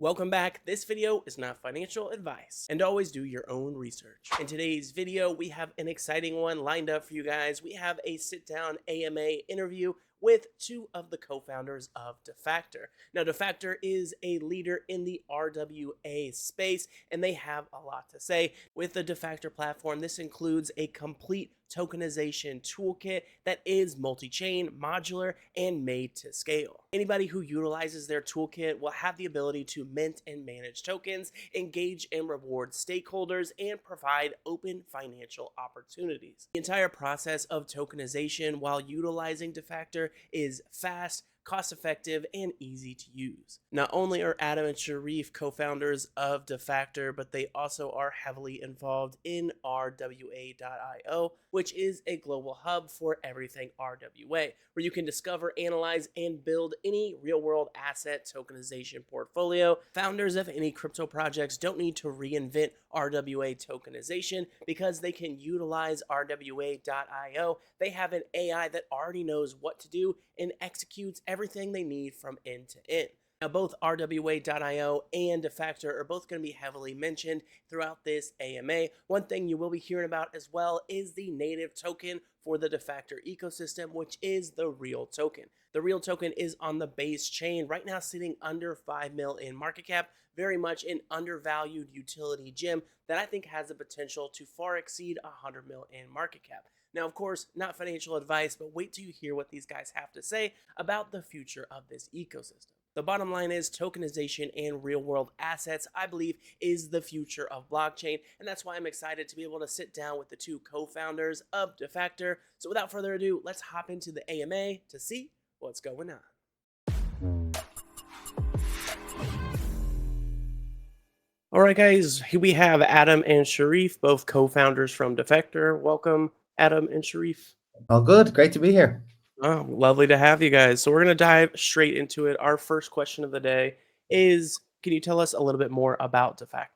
Welcome back. This video is not financial advice, and always do your own research. In today's video, we have an exciting one lined up for you guys. We have a sit-down AMA interview with two of the co-founders of Defactor. Now, Defactor is a leader in the RWA space, and they have a lot to say. With the Defactor platform, this includes a complete tokenization toolkit that is multi-chain, modular, and made to scale. Anybody who utilizes their toolkit will have the ability to mint and manage tokens, engage and reward stakeholders, and provide open financial opportunities. The entire process of tokenization while utilizing Defactor is fast, cost-effective, and easy to use. Not only are Adam and Sharif co-founders of Defactor, but they also are heavily involved in RWA.io, which is a global hub for everything RWA, where you can discover, analyze, and build any real-world asset tokenization portfolio. Founders of any crypto projects don't need to reinvent RWA tokenization because they can utilize RWA.io. They have an AI that already knows what to do and executes everything they need from end to end. Now, both RWA.io and Defactor are both going to be heavily mentioned throughout this AMA. One thing you will be hearing about as well is the native token for the Defactor ecosystem, which is the real token. The real token is on the base chain, right now sitting under 5 mil in market cap, very much an undervalued utility gem that I think has the potential to far exceed 100 mil in market cap. Now, of course, not financial advice, but wait till you hear what these guys have to say about the future of this ecosystem. The bottom line is tokenization and real-world assets, I believe, is the future of blockchain, and that's why I'm excited to be able to sit down with the two co-founders of Defactor. So without further ado, let's hop into the AMA to see what's going on. All right, guys, here we have Adam and Sharif, both co-founders from Defactor. Welcome, Adam and Sharif. All good. Great to be here. Oh, lovely to have you guys. So we're going to dive straight into it. Our first question of the day is, can you tell us a little bit more about Defactor?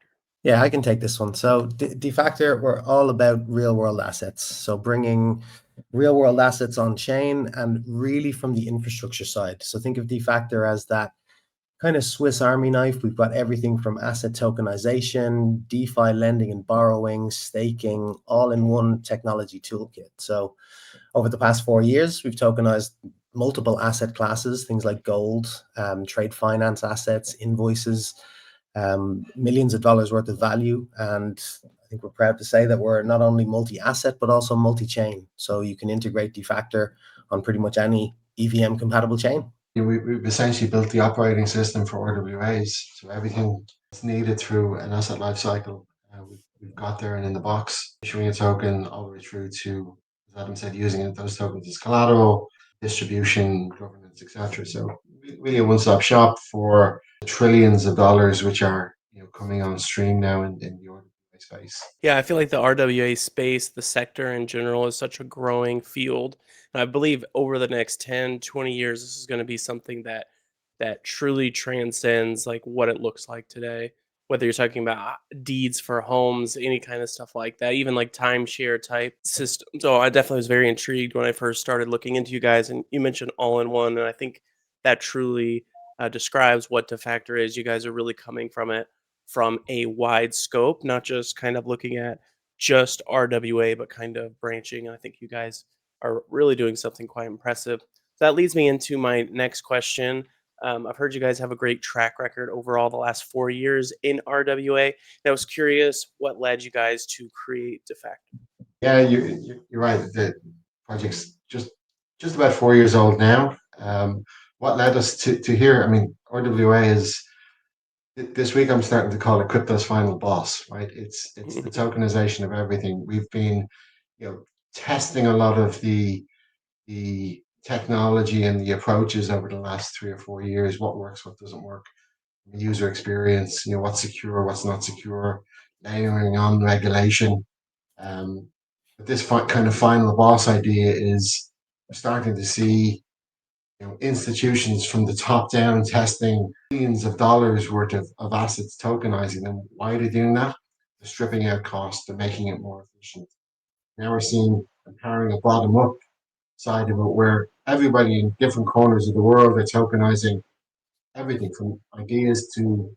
Yeah, I can take this one. So Defactor, we're all about real world assets. So bringing real world assets on chain and really from the infrastructure side. So think of Defactor as that kind of Swiss Army knife. We've got everything from asset tokenization, DeFi lending and borrowing, staking, all in one technology toolkit. So over the past 4 years, we've tokenized multiple asset classes, things like gold, trade finance assets, invoices, millions of dollars worth of value. And I think we're proud to say that we're not only multi-asset, but also multi-chain. So you can integrate Defactor on pretty much any EVM compatible chain. We've essentially built the operating system for RWAs. So everything that's needed through an asset lifecycle, we've got there and in the box, issuing a token all the way through to, as Adam said, using those tokens as collateral, distribution, governance, etc. So really a one-stop shop for trillions of dollars, which are coming on stream now in the RWA space. Yeah, I feel like the RWA space, the sector in general, is such a growing field. And I believe over the next 10, 20 years, this is going to be something that truly transcends like what it looks like today. Whether you're talking about deeds for homes, any kind of stuff like that, even like timeshare type system. So I definitely was very intrigued when I first started looking into you guys, and you mentioned all in one, and I think that truly describes what Defactor is. You guys are really coming from it from a wide scope, not just kind of looking at just RWA, but kind of branching. I think you guys are really doing something quite impressive. So that leads me into my next question. I've heard you guys have a great track record overall the last 4 years in RWA. And I was curious what led you guys to create Defactor. Yeah, you're right. The project's just about 4 years old now. What led us to here? I mean, RWA is this week I'm starting to call it crypto's final boss, right? It's the tokenization of everything. We've been, testing a lot of the technology and the approaches over the last 3 or 4 years. What works, what doesn't work, user experience. What's secure, what's not secure, layering on regulation. But this kind of final boss idea is we're starting to see institutions from the top down testing billions of dollars worth of assets, tokenizing them. Why are they doing that? They're stripping out costs, they're making it more efficient. Now we're seeing empowering a bottom up side of it where everybody in different corners of the world are tokenizing everything from ideas to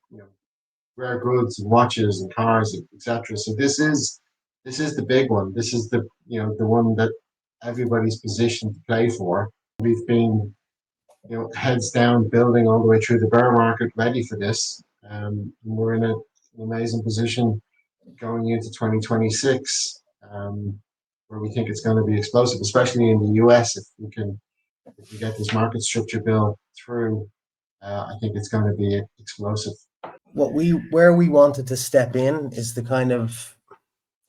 rare goods and watches and cars, etc. So this is the big one. This is the one that everybody's positioned to play for. We've been heads down building all the way through the bear market, ready for this. We're in an amazing position going into 2026, where we think it's going to be explosive, especially in the US. If we get this market structure bill through, I think it's going to be explosive. Where we wanted to step in is the kind of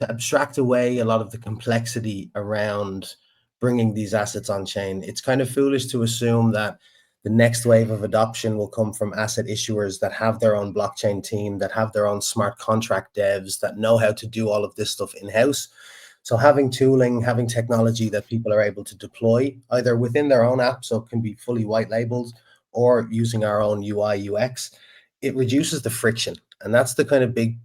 to abstract away a lot of the complexity around bringing these assets on chain. It's kind of foolish to assume that the next wave of adoption will come from asset issuers that have their own blockchain team, that have their own smart contract devs, that know how to do all of this stuff in-house. So having tooling, having technology that people are able to deploy either within their own app, so it can be fully white labeled, or using our own UI UX, it reduces the friction. And that's the kind of big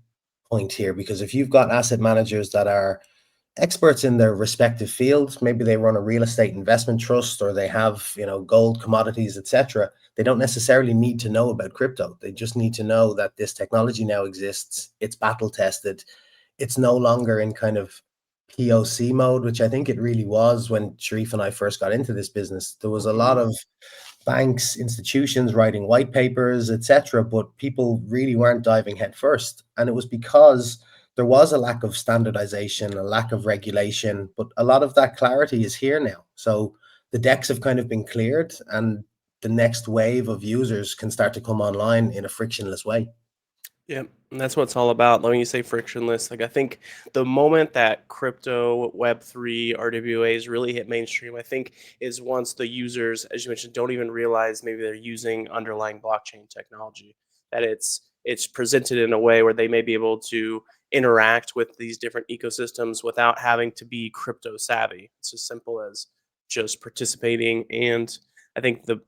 point here, because if you've got asset managers that are experts in their respective fields, maybe they run a real estate investment trust or they have gold, commodities, etc., they don't necessarily need to know about crypto. They just need to know that this technology now exists, it's battle tested, it's no longer in kind of POC mode, which I think it really was when Sharif and I first got into this business. There was a lot of banks, institutions writing white papers, etc., but people really weren't diving headfirst. And it was because there was a lack of standardization, a lack of regulation, but a lot of that clarity is here now. So the decks have kind of been cleared, and the next wave of users can start to come online in a frictionless way. Yeah, and that's what it's all about. When you say frictionless, like I think the moment that crypto, Web3, RWAs really hit mainstream, I think is once the users, as you mentioned, don't even realize maybe they're using underlying blockchain technology. That it's presented in a way where they may be able to interact with these different ecosystems without having to be crypto savvy. It's as simple as just participating. And I think the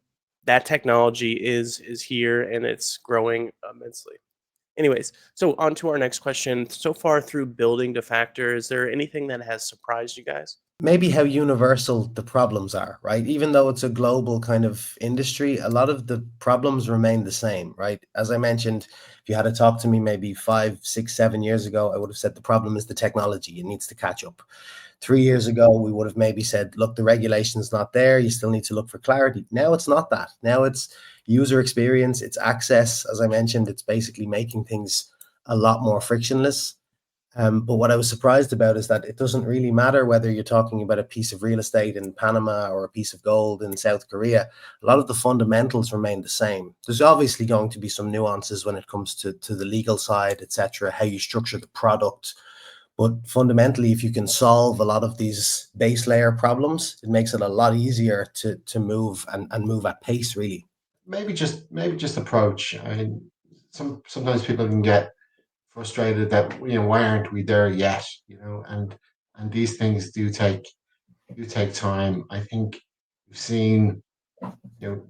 that technology is here and it's growing immensely. Anyways, so on to our next question. So far through building Defactor, is there anything that has surprised you guys? Maybe how universal the problems are, right? Even though it's a global kind of industry, a lot of the problems remain the same, right? As I mentioned, if you had to talk to me maybe 5, 6, 7 years ago, I would have said the problem is the technology. It needs to catch up. 3 years ago, we would have maybe said, look, the regulation's not there. You still need to look for clarity. Now it's not that. Now it's user experience, it's access. As I mentioned, it's basically making things a lot more frictionless. But what I was surprised about is that it doesn't really matter whether you're talking about a piece of real estate in Panama or a piece of gold in South Korea. A lot of the fundamentals remain the same. There's obviously going to be some nuances when it comes to the legal side, etc., how you structure the product. But fundamentally, if you can solve a lot of these base layer problems, it makes it a lot easier to move and move at pace, really. Maybe just approach. I mean, sometimes people can get frustrated that why aren't we there yet? And these things do take time. I think we've seen you know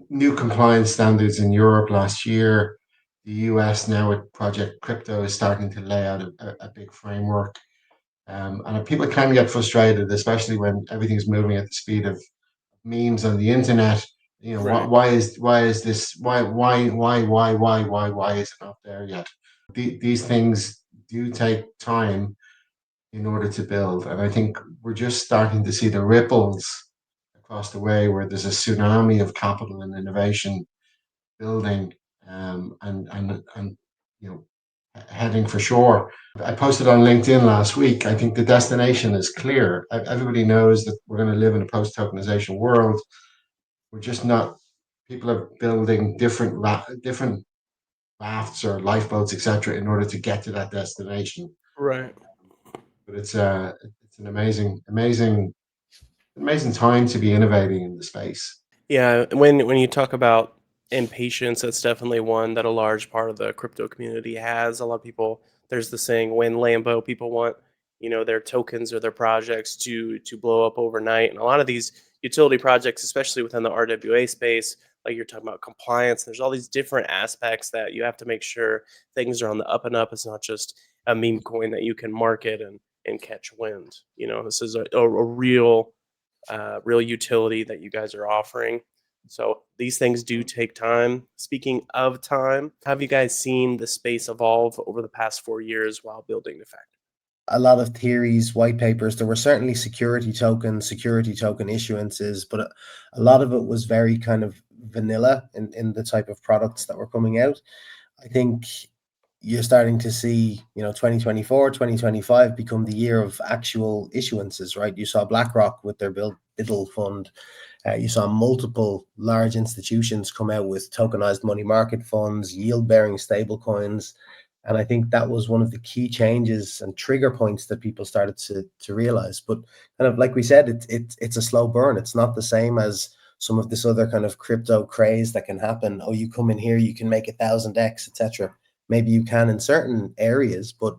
new compliance standards in Europe last year. The US now with Project Crypto is starting to lay out a big framework. And people can get frustrated, especially when everything's moving at the speed of memes on the internet. Right. Why is this why is it not there yet? These things do take time in order to build, and I think we're just starting to see the ripples across the way where there's a tsunami of capital and innovation building, and you know heading for shore. I posted on LinkedIn last week. I think the destination is clear. Everybody knows that we're going to live in a post-tokenization world. We're just not. People are building different rafts or lifeboats, etc., in order to get to that destination. Right. But it's an amazing time to be innovating in the space. Yeah, when you talk about impatience, that's definitely one that a large part of the crypto community has. A lot of people, there's the saying, when Lambo, people want their tokens or their projects to blow up overnight, and a lot of these utility projects, especially within the RWA space, like you're talking about compliance. There's all these different aspects that you have to make sure things are on the up and up. It's not just a meme coin that you can market and catch wind. This is a real real utility that you guys are offering. So these things do take time. Speaking of time, have you guys seen the space evolve over the past 4 years while building Defactor? A lot of theories, white papers. There were certainly security token issuances, but a lot of it was very kind of vanilla in the type of products that were coming out. I think you're starting to see, 2024, 2025 become the year of actual issuances, right? You saw BlackRock with their Biddle fund. You saw multiple large institutions come out with tokenized money market funds, yield-bearing stable coins. And I think that was one of the key changes and trigger points that people started to realize. But kind of like we said, it's a slow burn. It's not the same as some of this other kind of crypto craze that can happen. Oh, you come in here, you can make 1,000x, etc. Maybe you can in certain areas, but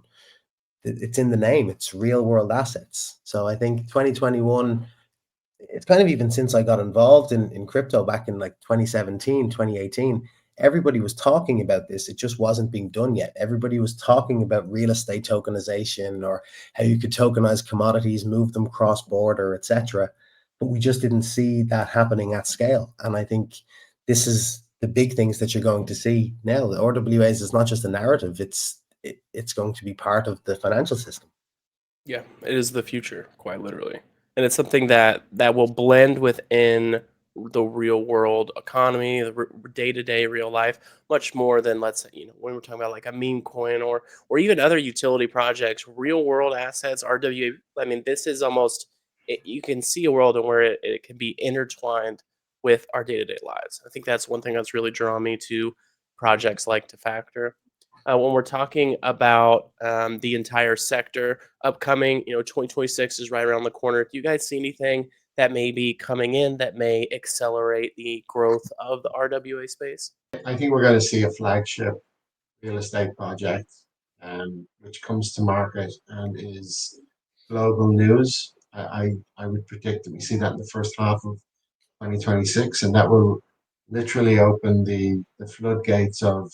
it's in the name. It's real world assets. So I think 2021, it's kind of even since I got involved in crypto back in like 2017, 2018, everybody was talking about this. It just wasn't being done yet. Everybody was talking about real estate tokenization or how you could tokenize commodities, move them cross border, etc. But we just didn't see that happening at scale. And I think this is the big things that you're going to see now. The RWAs is not just a narrative, it's going to be part of the financial system. Yeah, it is the future, quite literally. And it's something that will blend within the real world economy, the day-to-day real life, much more than, let's say, when we're talking about like a meme coin or even other utility projects, real world assets, RWA. I mean, this is almost you can see a world in where it can be intertwined with our day-to-day lives. I think that's one thing that's really drawn me to projects like Defactor. When we're talking about the entire sector upcoming, 2026 is right around the corner. Do you guys see anything that may be coming in that may accelerate the growth of the RWA space? I think we're going to see a flagship real estate project, which comes to market and is global news. I would predict that we see that in the first half of 2026, and that will literally open the floodgates of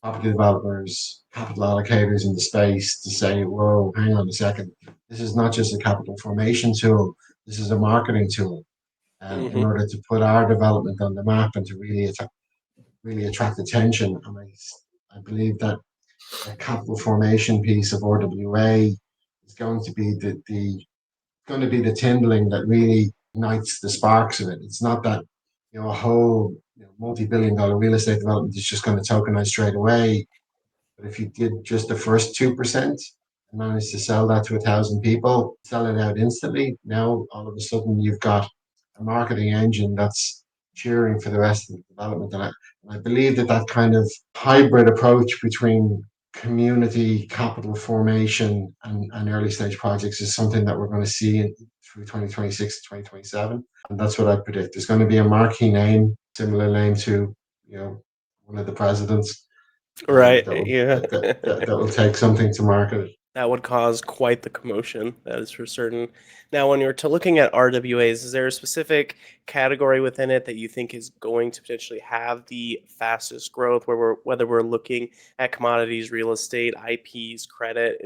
property developers, capital allocators in the space to say, whoa, hang on a second. This is not just a capital formation tool, this is a marketing tool. In Hmm. order to put our development on the map and to really attract attention. And I believe that the capital formation piece of RWA is going to be the kindling that really ignites the sparks of it. It's not that a whole multi-billion-dollar real estate development is just going to tokenize straight away. But if you did just the first 2% and managed to sell that to 1,000 people, sell it out instantly, now all of a sudden you've got a marketing engine that's cheering for the rest of the development. And I believe that kind of hybrid approach between community capital formation and early stage projects is something that we're going to see through 2026 to 2027. And that's what I predict. There's going to be a marquee name, similar name to, one of the presidents, Right. that will Yeah. that will take something to market. That would cause quite the commotion, that is for certain. Now, when you're looking at RWAs, is there a specific category within it that you think is going to potentially have the fastest growth, whether we're looking at commodities, real estate, IPs, credit,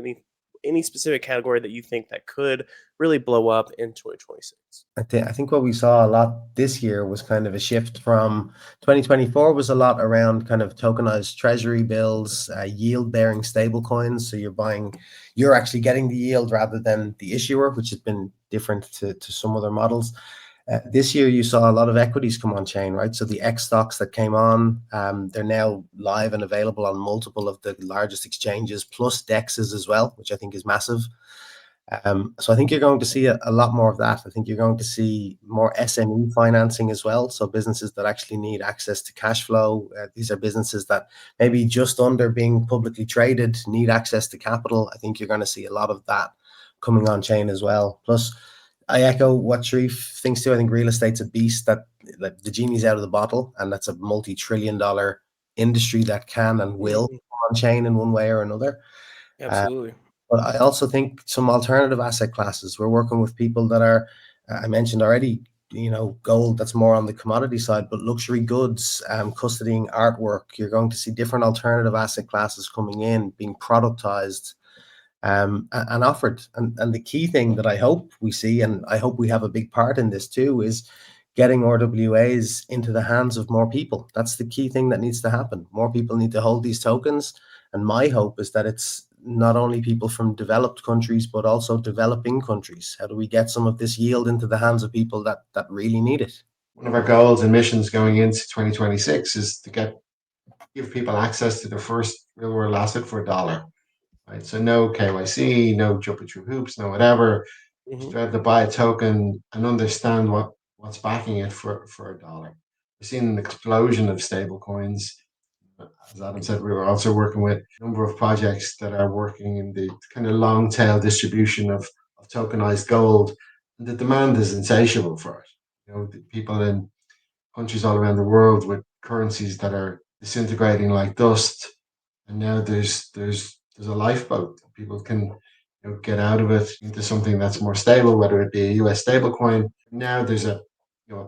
any specific category that you think that could really blow up in 2026? I think what we saw a lot this year was kind of a shift from 2024 was a lot around kind of tokenized treasury bills, yield bearing stable coins. So you're actually getting the yield rather than the issuer, which has been different to some other models. This year, you saw a lot of equities come on chain, right? So the X stocks that came on, they're now live and available on multiple of the largest exchanges, plus DEXs as well, which I think is massive. So I think you're going to see a lot more of that. I think you're going to see more SME financing as well. So businesses that actually need access to cash flow. These are businesses that maybe just under being publicly traded need access to capital. I think you're going to see a lot of that coming on chain as well. Plus, I echo what Sharif thinks too. I think real estate's a beast that the genie's out of the bottle, and that's a multi-trillion-dollar industry that can and will Mhm. come on chain in one way or another. Uh, Absolutely. but I also think some alternative asset classes. We're working with people that are, I mentioned already, gold that's more on the commodity side, but luxury goods, custodying artwork. You're going to see different alternative asset classes coming in, being productized and offered. And the key thing that I hope we see, and I hope we have a big part in this too, is getting RWAs into the hands of more people. That's the key thing that needs to happen. More people need to hold these tokens. And my hope is that it's not only people from developed countries, but also developing countries. How do we get some of this yield into the hands of people that really need it? One of our goals and missions going into 2026 is to give people access to their first real world asset for $1. Right? So no KYC, no jumping through hoops, no whatever. Just have to buy a token and understand what's backing it for $1. We've seen an explosion of stable coins. As Adam said, we were also working with a number of projects that are working in the kind of long tail distribution of tokenized gold. And the demand is insatiable for it. The people in countries all around the world with currencies that are disintegrating like dust, and now there's a lifeboat. People can get out of it into something that's more stable, whether it be a US stablecoin. Now there's a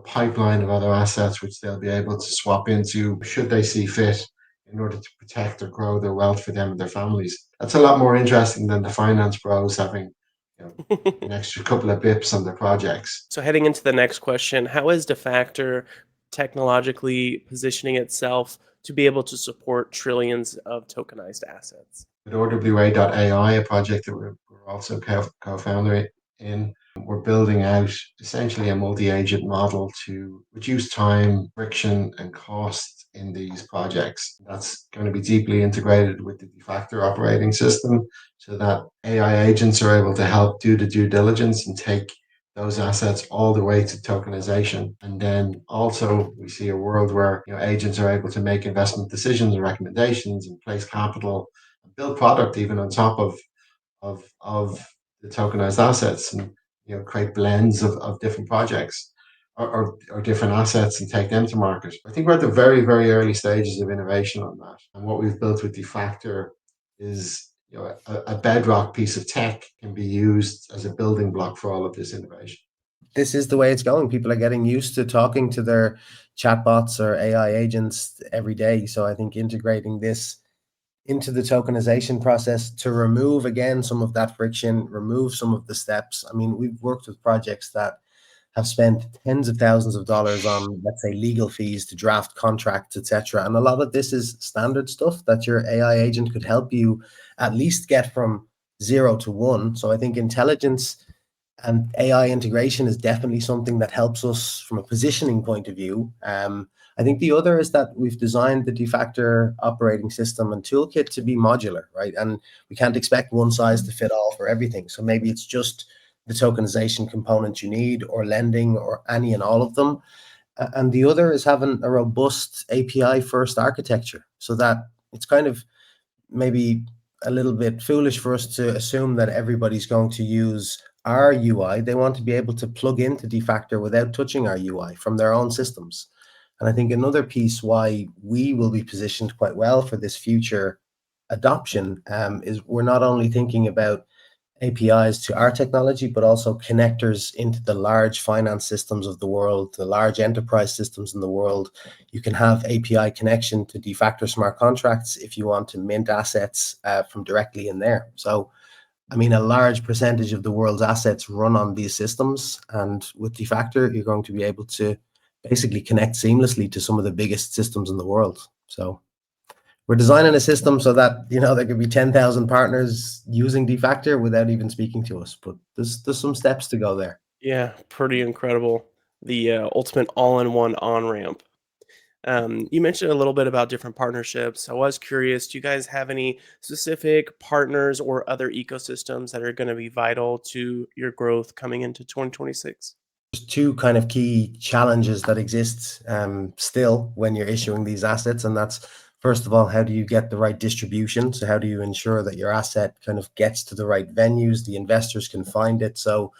pipeline of other assets which they'll be able to swap into should they see fit in order to protect or grow their wealth for them and their families. That's a lot more interesting than the finance bros having an extra couple of bips on their projects. So heading into the next question, how is Defactor technologically positioning itself to be able to support trillions of tokenized assets? With RWA.ai, a project that we're also co-founder in, we're building out essentially a multi-agent model to reduce time, friction, and cost in these projects. That's going to be deeply integrated with the Defactor operating system so that AI agents are able to help do the due diligence and take those assets all the way to tokenization. And then also we see a world where agents are able to make investment decisions and recommendations and place capital and build product even on top of the tokenized assets, and create blends of different projects or different assets and take them to market. I think we're at the very, very early stages of innovation on that. And what we've built with Defactor is a bedrock piece of tech can be used as a building block for all of this innovation. This is the way it's going. People are getting used to talking to their chatbots or AI agents every day. So I think integrating this into the tokenization process to remove, again, some of that friction, remove some of the steps. I mean, we've worked with projects that have spent tens of thousands of dollars on, let's say, legal fees to draft contracts, etc. And a lot of this is standard stuff that your AI agent could help you at least get from 0 to 1. So I think intelligence and AI integration is definitely something that helps us from a positioning point of view. I think the other is that we've designed the Defactor operating system and toolkit to be modular, right? And we can't expect one size to fit all for everything. So maybe it's just the tokenization component you need, or lending, or any and all of them. And the other is having a robust API first architecture, so that it's kind of maybe a little bit foolish for us to assume that everybody's going to use our UI. They want to be able to plug into Defactor without touching our UI from their own systems. And I think another piece why we will be positioned quite well for this future adoption is we're not only thinking about APIs to our technology, but also connectors into the large finance systems of the world, the large enterprise systems in the world. You can have API connection to Defactor smart contracts if you want to mint assets from directly in there. So, I mean, a large percentage of the world's assets run on these systems. And with Defactor, you're going to be able to basically connect seamlessly to some of the biggest systems in the world. So we're designing a system so that there could be 10,000 partners using Defactor without even speaking to us. But there's some steps to go there. Yeah, pretty incredible. The ultimate all-in-one on-ramp. You mentioned a little bit about different partnerships. I was curious, do you guys have any specific partners or other ecosystems that are going to be vital to your growth coming into 2026? There's two kind of key challenges that exist still when you're issuing these assets. And that's, first of all, how do you get the right distribution? So how do you ensure that your asset kind of gets to the right venues, the investors can find it? So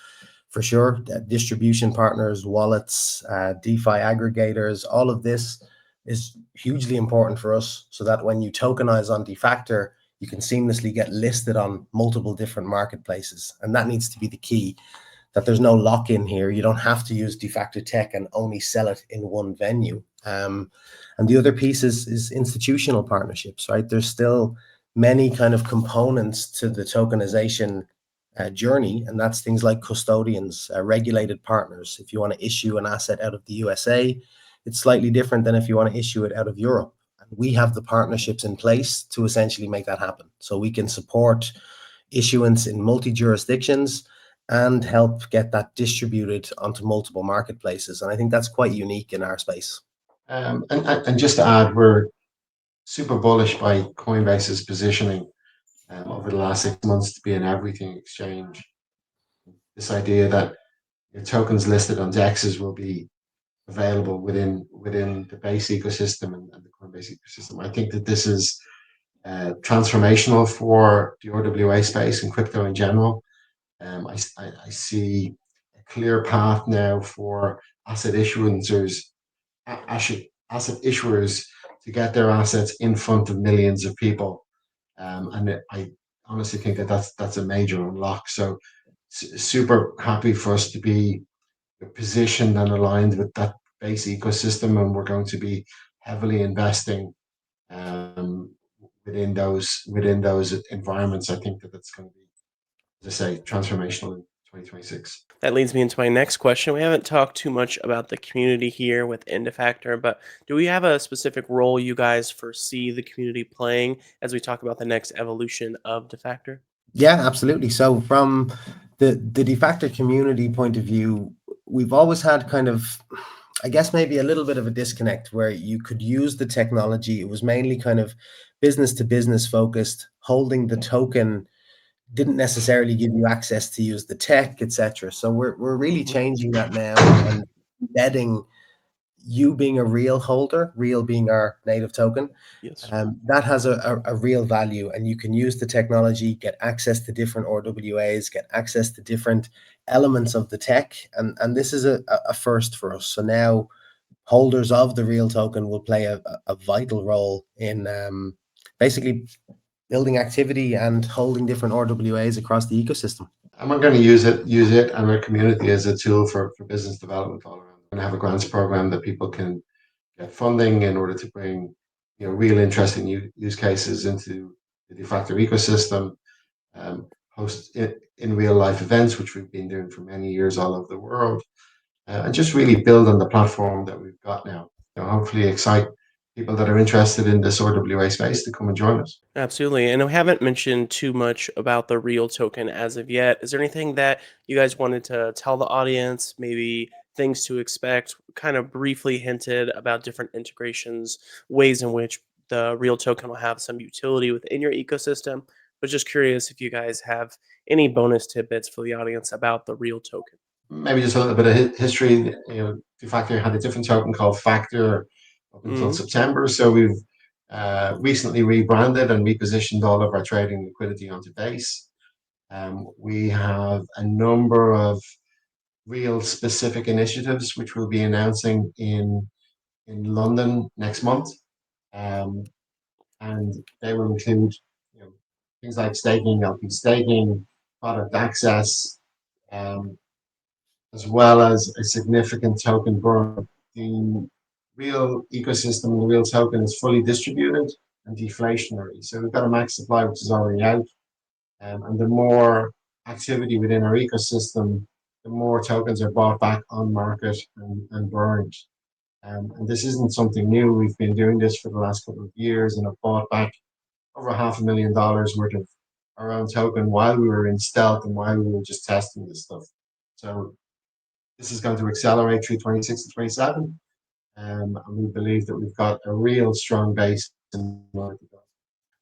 for sure, distribution partners, wallets, DeFi aggregators, all of this is hugely important for us, so that when you tokenize on Defactor, you can seamlessly get listed on multiple different marketplaces. And that needs to be the key, that there's no lock-in here. You don't have to use Defactor tech and only sell it in one venue. And the other piece is institutional partnerships, right? There's still many kind of components to the tokenization journey, and that's things like custodians, regulated partners. If you want to issue an asset out of the USA, it's slightly different than if you want to issue it out of Europe. And we have the partnerships in place to essentially make that happen. So we can support issuance in multi-jurisdictions and help get that distributed onto multiple marketplaces. And I think that's quite unique in our space. And just to add, we're super bullish by Coinbase's positioning over the last 6 months to be an everything exchange. This idea that your tokens listed on DEXs will be available within the base ecosystem and the Coinbase ecosystem. I think that this is transformational for the RWA space and crypto in general. I see a clear path now for asset issuers to get their assets in front of millions of people, and I honestly think that that's a major unlock. So super happy for us to be positioned and aligned with that base ecosystem, and we're going to be heavily investing within those environments. I think that that's going to be, as I say, transformational in 2026. That leads me into my next question. We haven't talked too much about the community here with Defactor, but do we have a specific role you guys foresee the community playing as we talk about the next evolution of Defactor? Yeah, absolutely. So from the Defactor community point of view, we've always had kind of, I guess, maybe a little bit of a disconnect where you could use the technology. It was mainly kind of business to business focused. Holding the token didn't necessarily give you access to use the tech, etc. So we're really changing that now and embedding you being a real holder, real being our native token. Yes. That has a real value, and you can use the technology, get access to different RWAs, get access to different elements of the tech, and this is a first for us. So now holders of the real token will play a vital role in basically building activity and holding different RWAs across the ecosystem. And we're going to use it and our community as a tool for business development all around. We're going to have a grants program that people can get funding in order to bring real interesting use cases into the Defactor ecosystem, host in real life events, which we've been doing for many years all over the world, and just really build on the platform that we've got now. Hopefully excite people that are interested in this RWA space to come and join us. Absolutely. And we haven't mentioned too much about the real token as of yet. Is there anything that you guys wanted to tell the audience, maybe things to expect? Kind of briefly hinted about different integrations, ways in which the real token will have some utility within your ecosystem. But just curious if you guys have any bonus tidbits for the audience about the real token. Maybe just a little bit of history. Defactor had a different token called Factor up until September. So we've recently rebranded and repositioned all of our trading liquidity onto Base. We have a number of real specific initiatives which we'll be announcing in London next month, and they will include things like staking, LP staking, product access, as well as a significant token burn. The real ecosystem, the real token is fully distributed and deflationary. So we've got a max supply which is already out, and the more activity within our ecosystem, the more tokens are bought back on market and burned. And this isn't something new. We've been doing this for the last couple of years and have bought back over $500,000 worth of our own token while we were in stealth and while we were just testing this stuff. So this is going to accelerate through 26 and 27. And we believe that we've got a real strong base in order to go.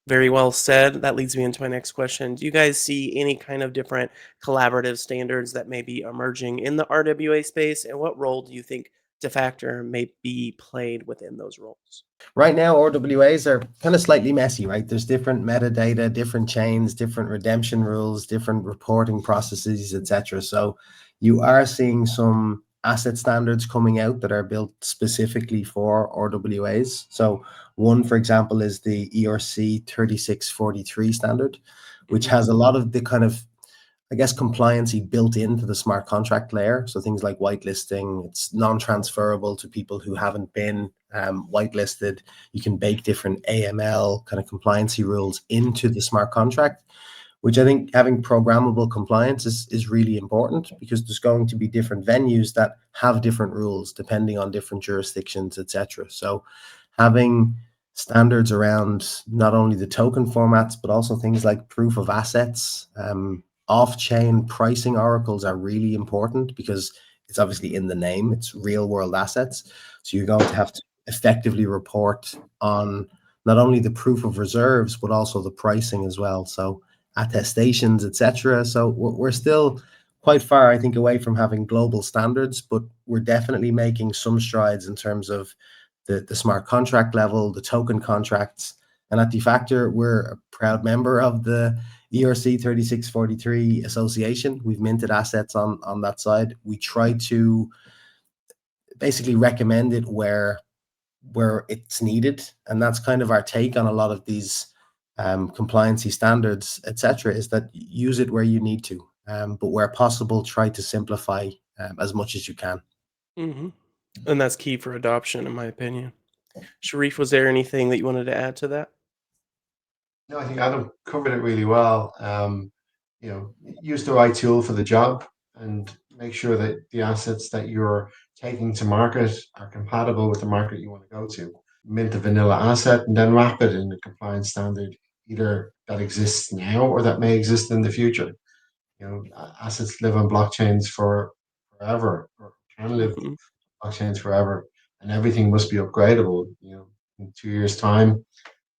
Very well said. That leads me into my next question. Do you guys see any kind of different collaborative standards that may be emerging in the RWA space? And what role do you think Defactor may be played within those roles? Right now, RWAs are kind of slightly messy, right? There's different metadata, different chains, different redemption rules, different reporting processes, etc. So you are seeing some asset standards coming out that are built specifically for RWAs. So one, for example, is the ERC 3643 standard, which has a lot of the kind of, I guess, compliancy built into the smart contract layer. So things like whitelisting, it's non-transferable to people who haven't been whitelisted. You can bake different AML kind of compliancy rules into the smart contract, which I think having programmable compliance is really important, because there's going to be different venues that have different rules depending on different jurisdictions, etc. So having standards around not only the token formats, but also things like proof of assets, off-chain pricing oracles are really important, because it's obviously in the name, it's real world assets. So you're going to have to effectively report on not only the proof of reserves, but also the pricing as well. So attestations, etc. So we're still quite far, I think, away from having global standards, but we're definitely making some strides in terms of the smart contract level, the token contracts. And at Defactor, we're a proud member of the ERC 3643 association. We've minted assets on that side. We try to basically recommend it where it's needed, and that's kind of our take on a lot of these compliancy standards, etc., is that use it where you need to, but where possible, try to simplify as much as you can. Mm-hmm. And that's key for adoption, in my opinion. Sharif, was there anything that you wanted to add to that? No, I think Adam covered it really well. Use the right tool for the job, and make sure that the assets that you're taking to market are compatible with the market you want to go to. Mint a vanilla asset and then wrap it in a compliance standard, either that exists now or that may exist in the future. Assets live on blockchains forever, or can live Mm-hmm. blockchains forever, and everything must be upgradable. In 2 years' time,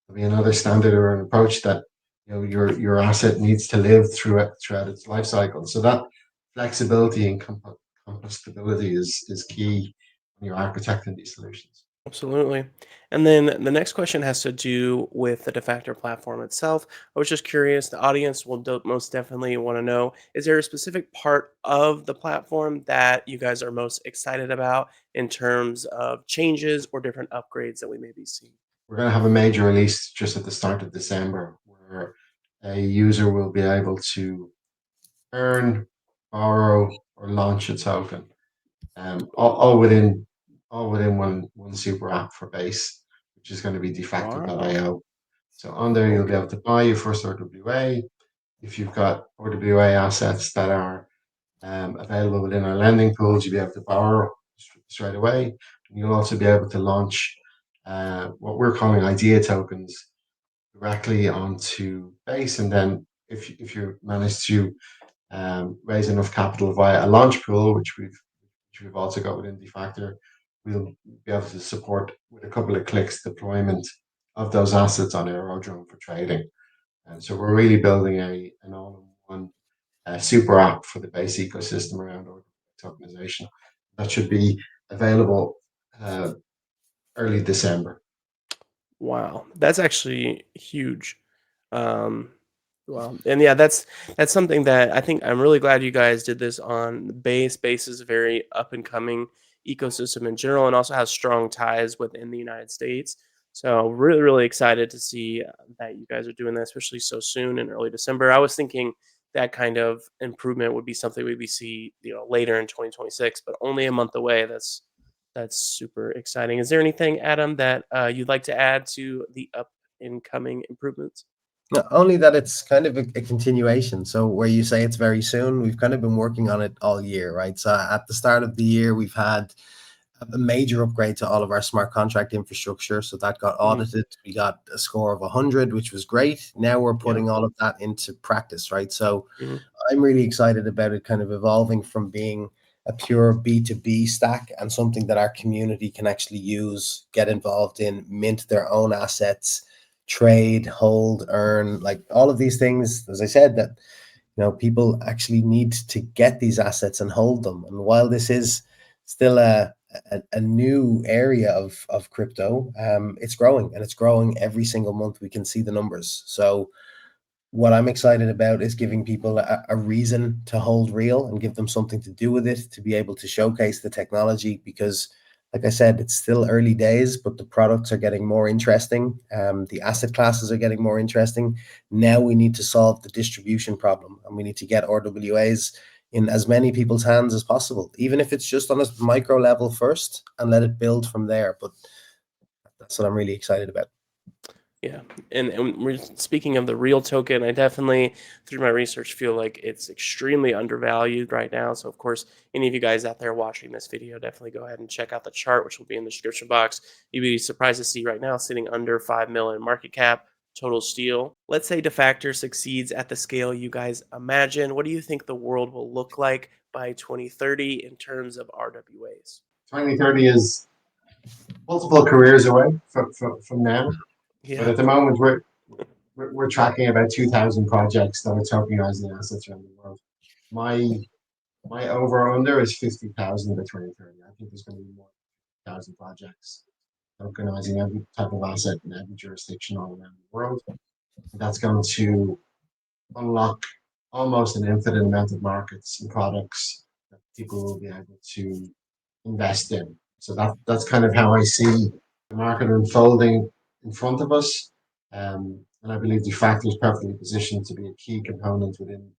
there'll be another standard or an approach that your asset needs to live throughout its life cycle. So that flexibility and compostability is key when you're architecting these solutions. Absolutely. And then the next question has to do with the Defactor platform itself. I was just curious, the audience will most definitely want to know, is there a specific part of the platform that you guys are most excited about in terms of changes or different upgrades that we may be seeing? We're going to have a major release just at the start of December, where a user will be able to earn, borrow, or launch a token, all within one super app for base, which is going to be Wow. defactor.io. So on there, you'll be Okay. able to buy your first RWA. If you've got RWA assets that are available within our lending pools, you'll be able to borrow straight away. And you'll also be able to launch what we're calling idea tokens directly onto base. And then if you manage to raise enough capital via a launch pool, which we've also got within Defactor, we'll be able to support with a couple of clicks deployment of those assets on Aerodrome for trading. And so we're really building an all-in-one super app for the base ecosystem around RWA tokenization. That should be available early December. Wow, that's actually huge. Um, wow, and yeah, that's something that I think I'm really glad you guys did this on Base. Base is a very up and coming ecosystem in general, and also has strong ties within the United States. So really, really excited to see that you guys are doing that, especially so soon in early December. I was thinking that kind of improvement would be something we'd be see later in 2026, but only a month away. That's super exciting. Is there anything, Adam, that you'd like to add to the up and coming improvements? Not only that, it's kind of a continuation. So where you say it's very soon, we've kind of been working on it all year, right? So at the start of the year, we've had a major upgrade to all of our smart contract infrastructure. So that got Mhm. audited. We got a score of 100, which was great. Now we're Yeah. putting all of that into practice, right? So Mhm. I'm really excited about it kind of evolving from being a pure B2B stack and something that our community can actually use, get involved in, mint their own assets, trade, hold, earn, like all of these things, as I said, that people actually need to get these assets and hold them. And while this is still a new area of crypto, it's growing, and it's growing every single month. We can see the numbers. So what I'm excited about is giving people a reason to hold real and give them something to do with it, to be able to showcase the technology, because like I said, it's still early days, but the products are getting more interesting. The asset classes are getting more interesting. Now we need to solve the distribution problem, and we need to get RWAs in as many people's hands as possible, even if it's just on a micro level first, and let it build from there. But that's what I'm really excited about. Yeah, and we're speaking of the real token. I definitely, through my research, feel like it's extremely undervalued right now. So, of course, any of you guys out there watching this video, definitely go ahead and check out the chart, which will be in the description box. You'd be surprised to see right now sitting under 5 million market cap, total steal. Let's say Defactor succeeds at the scale you guys imagine. What do you think the world will look like by 2030 in terms of RWAs? 2030 is multiple careers away from now, but Yeah, at the moment we're tracking about 2,000 projects that are tokenizing assets around the world. My my over under is 50,000 by 2030. I think there's going to be more than 1,000 projects tokenizing every type of asset in every jurisdiction all around the world. That's going to unlock almost an infinite amount of markets and products that people will be able to invest in. So that's kind of how I see the market unfolding in front of us. And I believe Defacto is perfectly positioned to be a key component within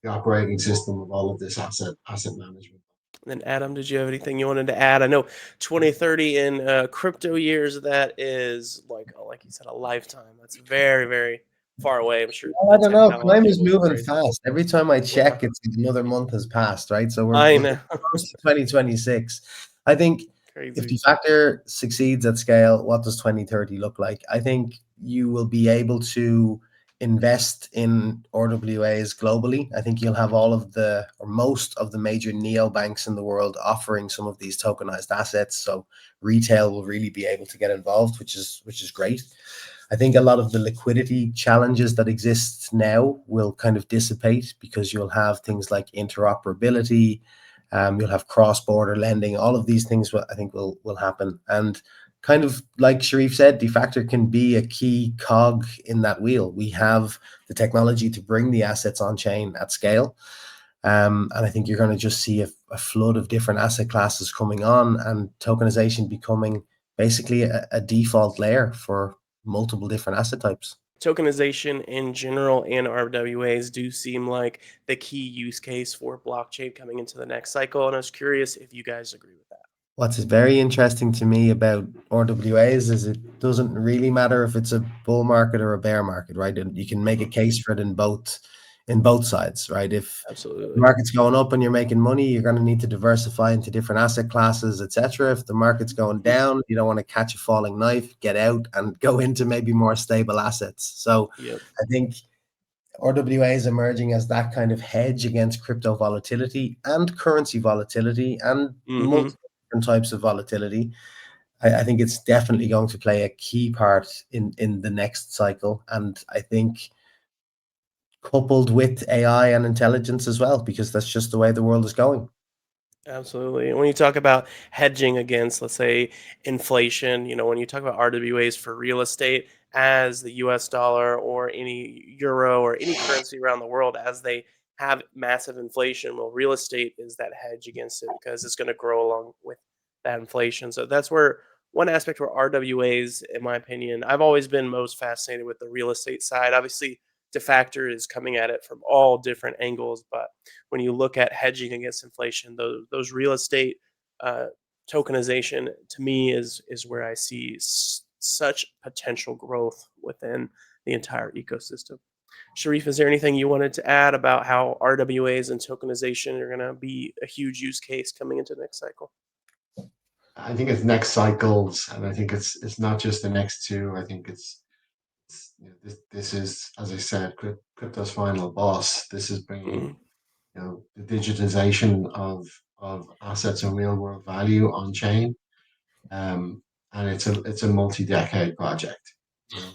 the operating system of all of this asset management. And then Adam, did you have anything you wanted to add? I know 2030 in crypto years, that is like you said, a lifetime. That's very, very far away. I'm sure Well, I the don't know. Time technology is will be moving crazy. fast. Every time I Yeah, check, it's another month has passed, right? So I we're know. close to 2026. I think if Crazy. Defactor succeeds at scale, what does 2030 look like? I think you will be able to invest in RWAs globally. I think you'll have all of the or most of the major neobanks in the world offering some of these tokenized assets. So retail will really be able to get involved, which is great. I think a lot of the liquidity challenges that exist now will kind of dissipate because you'll have things like interoperability, you'll have cross-border lending. All of these things, I think, will happen. And kind of like Sharif said, Defactor can be a key cog in that wheel. We have the technology to bring the assets on chain at scale. And I think you're going to just see a flood of different asset classes coming on and tokenization becoming basically a default layer for multiple different asset types. Tokenization in general and RWAs do seem like the key use case for blockchain coming into the next cycle. And I was curious if you guys agree with that. What's very interesting to me about RWAs is it doesn't really matter if it's a bull market or a bear market, right? And you can make a Mhm. case for it in both sides, right? If the Absolutely. market's going up and you're making money, you're going to need to diversify into different asset classes, etc. If the market's going Mhm. down, you don't want to catch a falling knife, get out and go into maybe more stable assets. So Yep. I think RWA is emerging as that kind of hedge against crypto volatility and currency volatility and Hmm. multiple different types of volatility. I think it's definitely going to play a key part in the next cycle. And I think coupled with AI and intelligence as well, because that's just the way the world is going. Absolutely. And when you talk about hedging against, let's say, inflation, when you talk about RWAs for real estate, as the US dollar or any euro or any currency around the world, as they have massive inflation, well, real estate is that hedge against it because it's going to grow along with that inflation. So that's where one aspect where RWAs, in my opinion, I've always been most fascinated with the real estate side. Obviously, Defactor is coming at it from all different angles, but when you look at hedging against inflation, those real estate uh, tokenization to me is where I see such potential growth within the entire ecosystem. Sharif, is there anything you wanted to add about how RWAs and tokenization are going to be a huge use case coming into the next cycle? I think it's next cycles, and I think it's not just the next two. I think this is, as I said, crypto's final boss. This is bringing Mhm. the digitization of assets and real world value on chain, and it's a multi-decade project. You know,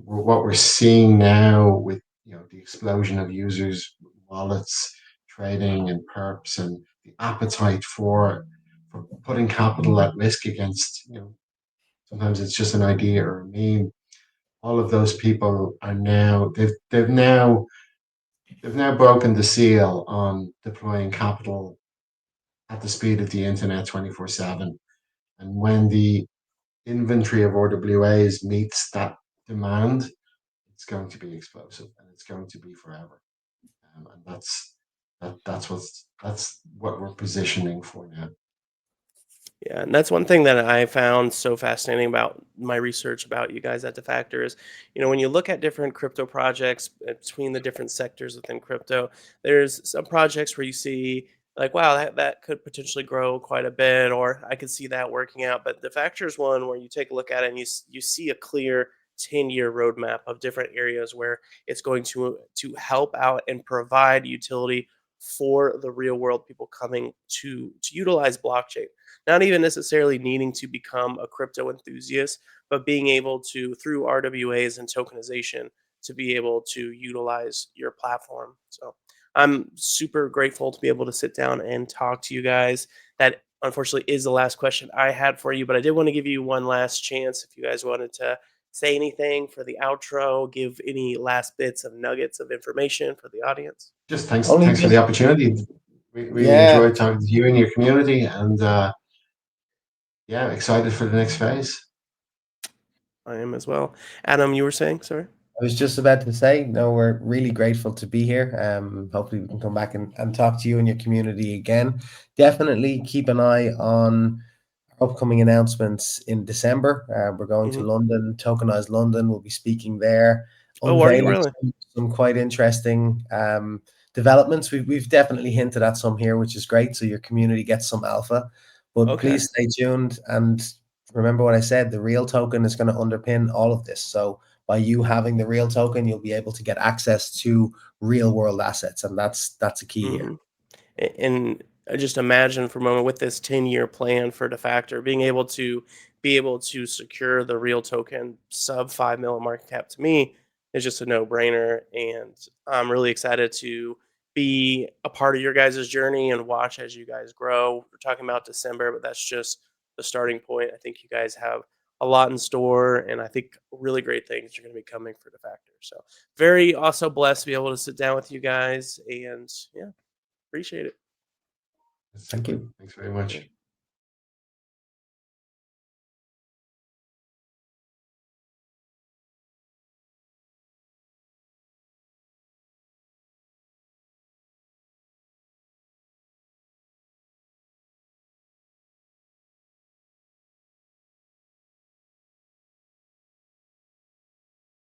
what we're seeing now with the explosion of users, wallets, trading, and perps, and the appetite for putting capital at risk against sometimes it's just an idea or a meme. All of those people are now they've now broken the seal on deploying capital at the speed of the internet 24/7. And when the inventory of RWAs meets that demand, it's going to be explosive and it's going to be forever. And that's what we're positioning for now. Yeah, and that's one thing that I found so fascinating about my research about you guys at Defactor is, when you look at different crypto projects between the different sectors within crypto, there's some projects where you see like, wow, that could potentially grow quite a bit, or I could see that working out. But Defactor is one where you take a look at it and you see a clear 10-year roadmap of different areas where it's going to help out and provide utility for the real world people coming to utilize blockchain, not even necessarily needing to become a crypto enthusiast, but being able to, through RWAs and tokenization, to be able to utilize your platform. So I'm super grateful to be able to sit down and talk to you guys. That unfortunately is the last question I had for you, but I did want to give you one last chance if you guys wanted to say anything for the outro, give any last bits of nuggets of information for the audience. Just thanks, Only thanks for the just, opportunity. We really yeah, enjoyed talking to you and your community, and yeah, excited for the next phase. I am as well. Adam, you were saying, sorry? I was just about to say, no, we're really grateful to be here. Hopefully we can come back and talk to you and your community again. Definitely keep an eye on upcoming announcements in December. We're going to Hmm. London, Tokenize London. We'll be speaking there, Oh, are you unveiling really? some quite interesting developments. We've definitely hinted at some here, which is great. So your community gets some alpha. But Okay. please stay tuned and remember what I said. The real token is going to underpin all of this. So by you having the real token, you'll be able to get access to real world assets, and that's a key here. Hmm. And I just imagine for a moment with this 10-year plan for Defactor, being able to secure the real token sub 5 million market cap to me is just a no-brainer. And I'm really excited to be a part of your guys' journey and watch as you guys grow. We're talking about December, but that's just the starting point. I think you guys have a lot in store, and I think really great things are going to be coming for Defactor. So very also blessed to be able to sit down with you guys, and yeah, appreciate it. That's Thank super. you. Thanks very much. Yeah.